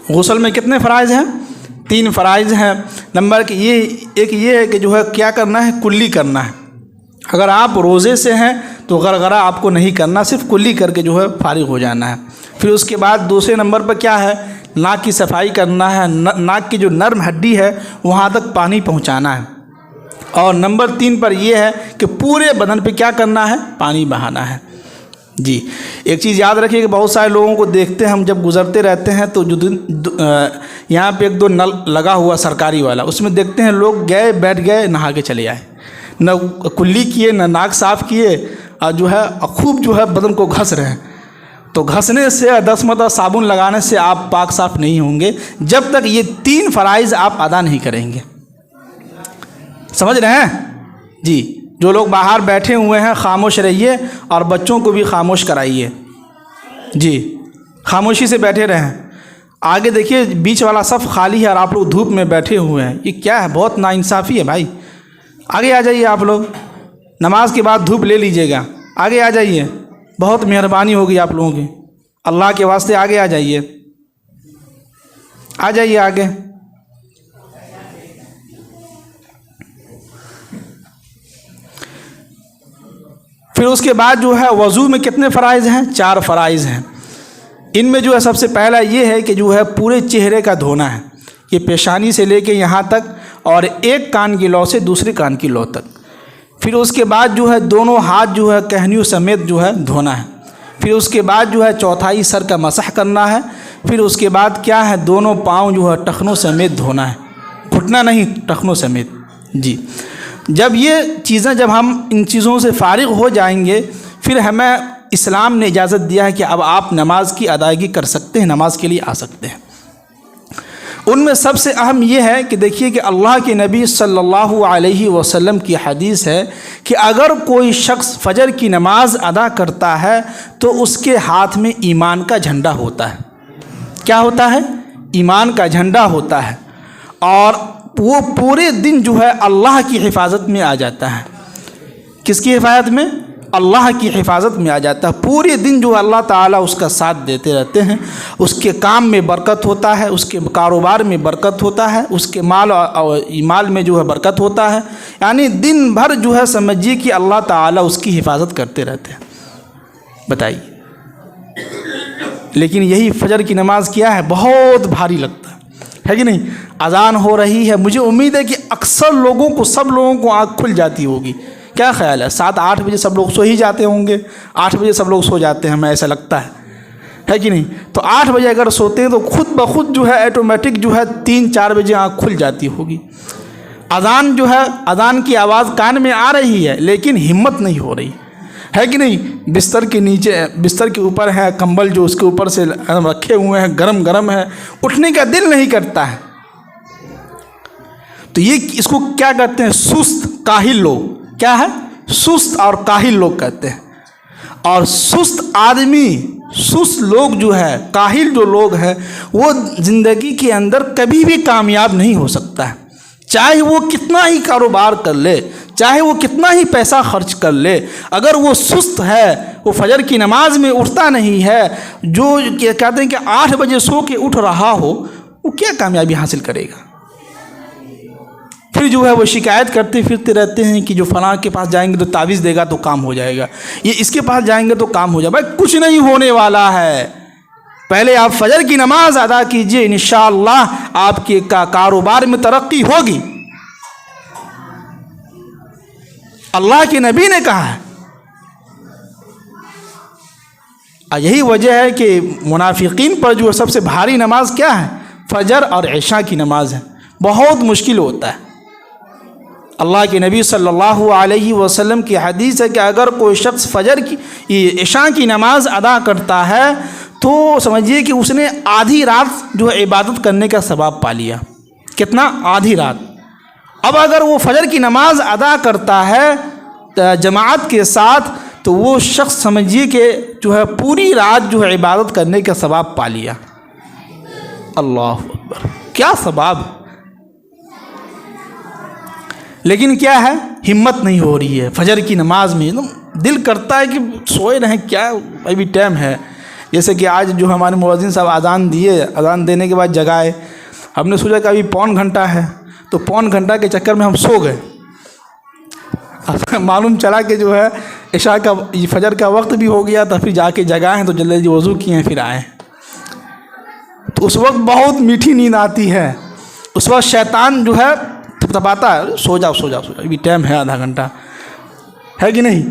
غسل میں کتنے فرائض ہیں؟ 3 فرائض ہیں۔ نمبر ایک یہ ہے کہ جو ہے کیا کرنا ہے؟ کلی کرنا ہے۔ اگر آپ روزے سے ہیں تو غرغرہ آپ کو نہیں کرنا، صرف کلی کر کے جو ہے فارغ ہو جانا ہے۔ پھر اس کے بعد دوسرے نمبر پر کیا ہے؟ ناک کی صفائی کرنا ہے، ناک کی جو نرم ہڈی ہے وہاں تک پانی پہنچانا ہے۔ اور نمبر 3 پر یہ ہے کہ پورے بدن پہ کیا کرنا ہے؟ پانی بہانا ہے۔ جی ایک چیز یاد رکھیے کہ بہت سارے لوگوں کو دیکھتے ہیں ہم جب گزرتے رہتے ہیں تو یہاں پہ 1-2 نل لگا ہوا سرکاری والا، اس میں دیکھتے ہیں لوگ گئے بیٹھ گئے نہا کے چلے آئے، نہ کلی کیے نہ ناک صاف کیے، اور جو ہے خوب جو ہے بدن کو گھس رہے ہیں۔ تو گھسنے سے 10 مرتبہ صابن لگانے سے آپ پاک صاف نہیں ہوں گے جب تک یہ 3 فرائض آپ ادا نہیں کریں گے۔ سمجھ رہے ہیں؟ جی جو لوگ باہر بیٹھے ہوئے ہیں خاموش رہیے اور بچوں کو بھی خاموش کرائیے۔ جی خاموشی سے بیٹھے رہیں۔ آگے دیکھیے بیچ والا صف خالی ہے اور آپ لوگ دھوپ میں بیٹھے ہوئے ہیں، یہ کیا ہے؟ بہت ناانصافی ہے بھائی۔ آگے آ جائیے، آپ لوگ نماز کے بعد دھوپ لے لیجیے گا، آگے آ جائیے، بہت مہربانی ہوگی آپ لوگوں کی، اللہ کے واسطے آگے آ جائیے، آ جائیے آگے۔ پھر اس کے بعد جو ہے وضو میں کتنے فرائض ہیں؟ 4 فرائض ہیں۔ ان میں جو ہے سب سے پہلا یہ ہے کہ جو ہے پورے چہرے کا دھونا ہے، یہ پیشانی سے لے کے یہاں تک، اور ایک کان کی لو سے دوسرے کان کی لو تک۔ پھر اس کے بعد جو ہے دونوں ہاتھ جو ہے کہنیوں سمیت جو ہے دھونا ہے۔ پھر اس کے بعد جو ہے چوتھائی سر کا مسح کرنا ہے۔ پھر اس کے بعد کیا ہے؟ دونوں پاؤں جو ہے ٹخنوں سمیت دھونا ہے، گھٹنا نہیں، ٹخنوں سمیت۔ جی جب ہم ان چیزوں سے فارغ ہو جائیں گے پھر ہمیں اسلام نے اجازت دیا ہے کہ اب آپ نماز کی ادائیگی کر سکتے ہیں، نماز کے لیے آ سکتے ہیں۔ ان میں سب سے اہم یہ ہے کہ دیکھیے کہ اللہ کے نبی صلی اللہ علیہ وسلم کی حدیث ہے کہ اگر کوئی شخص فجر کی نماز ادا کرتا ہے تو اس کے ہاتھ میں ایمان کا جھنڈا ہوتا ہے۔ کیا ہوتا ہے؟ ایمان کا جھنڈا ہوتا ہے، اور وہ پورے دن جو ہے اللہ کی حفاظت میں آ جاتا ہے۔ کس کی حفاظت میں؟ اللہ کی حفاظت میں آ جاتا ہے۔ پورے دن جو اللہ تعالیٰ اس کا ساتھ دیتے رہتے ہیں، اس کے کام میں برکت ہوتا ہے، اس کے کاروبار میں برکت ہوتا ہے، اس کے مال میں جو ہے برکت ہوتا ہے، یعنی دن بھر جو ہے سمجھیے کہ اللہ تعالیٰ اس کی حفاظت کرتے رہتے ہیں۔ بتائیے، لیکن یہی فجر کی نماز کیا ہے؟ بہت بھاری لگتا ہے کہ نہیں؟ اذان ہو رہی ہے، مجھے امید ہے کہ اکثر لوگوں کو، سب لوگوں کو آنکھ کھل جاتی ہوگی۔ کیا خیال ہے؟ 7-8 بجے سب لوگ سو ہی جاتے ہوں گے، 8 بجے سب لوگ سو جاتے ہیں، ہمیں ایسا لگتا ہے کہ نہیں؟ تو 8 بجے اگر سوتے ہیں تو خود بخود جو ہے آٹومیٹک جو ہے 3-4 بجے آنکھ کھل جاتی ہوگی۔ اذان جو ہے، اذان کی آواز کان میں آ رہی ہے لیکن ہمت نہیں ہو رہی ہے کہ نہیں؟ بستر کے نیچے، بستر کے اوپر ہے کمبل جو اس کے اوپر سے رکھے ہوئے ہیں، گرم گرم ہے، اٹھنے کا دل نہیں کرتا ہے۔ تو یہ اس کو کیا کہتے ہیں؟ سست کاہل لوگ۔ کیا ہے؟ سست اور کاہل لوگ کہتے ہیں۔ اور سست آدمی، سست لوگ جو ہے، کاہل جو لوگ ہیں، وہ زندگی کے اندر کبھی بھی کامیاب نہیں ہو سکتا ہے، چاہے وہ کتنا ہی کاروبار کر لے، چاہے وہ کتنا ہی پیسہ خرچ کر لے، اگر وہ سست ہے، وہ فجر کی نماز میں اٹھتا نہیں ہے، جو کہتے ہیں کہ 8 بجے سو کے اٹھ رہا ہو، وہ کیا کامیابی حاصل کرے گا؟ پھر جو ہے وہ شکایت کرتے پھرتے رہتے ہیں کہ جو فلاں کے پاس جائیں گے تو تعویذ دے گا تو کام ہو جائے گا، یہ اس کے پاس جائیں گے تو کام ہو جائے گا۔ بھائی کچھ نہیں ہونے والا ہے، پہلے آپ فجر کی نماز ادا کیجئے، انشاءاللہ آپ کے کاروبار میں ترقی ہوگی۔ اللہ کے نبی نے کہا ہے۔ یہی وجہ ہے کہ منافقین پر جو سب سے بھاری نماز کیا ہے؟ فجر اور عشاء کی نماز ہے، بہت مشکل ہوتا ہے۔ اللہ کے نبی صلی اللہ علیہ وسلم کی حدیث ہے کہ اگر کوئی شخص فجر کی عشاء کی نماز ادا کرتا ہے تو سمجھیے کہ اس نے آدھی رات جو ہے عبادت کرنے کا ثواب پا لیا۔ کتنا؟ آدھی رات۔ اب اگر وہ فجر کی نماز ادا کرتا ہے جماعت کے ساتھ تو وہ شخص سمجھیے کہ جو ہے پوری رات جو ہے عبادت کرنے کا ثواب پا لیا۔ اللہ اکبر، کیا ثواب! لیکن کیا ہے؟ ہمت نہیں ہو رہی ہے فجر کی نماز میں، دل کرتا ہے کہ سوئے رہیں، کیا ابھی ٹائم ہے، جیسے کہ آج جو ہمارے مؤذن صاحب اذان دیے، اذان دینے کے بعد جگائے، ہم نے سوچا کہ ابھی پون گھنٹہ ہے، تو پون گھنٹہ کے چکر میں ہم سو گئے۔ معلوم چلا کہ جو ہے عشاء کا فجر کا وقت بھی ہو گیا تھا، پھر جا کے جگائے ہیں تو جلدی جلدی وضو کیے ہیں پھر آئے۔ تو اس وقت بہت میٹھی نیند آتی ہے، اس وقت شیطان جو ہے تھپتھپاتا ہے، سو جاؤ سو جاؤ سو جاؤ، ابھی ٹائم ہے آدھا گھنٹہ، ہے کہ نہیں؟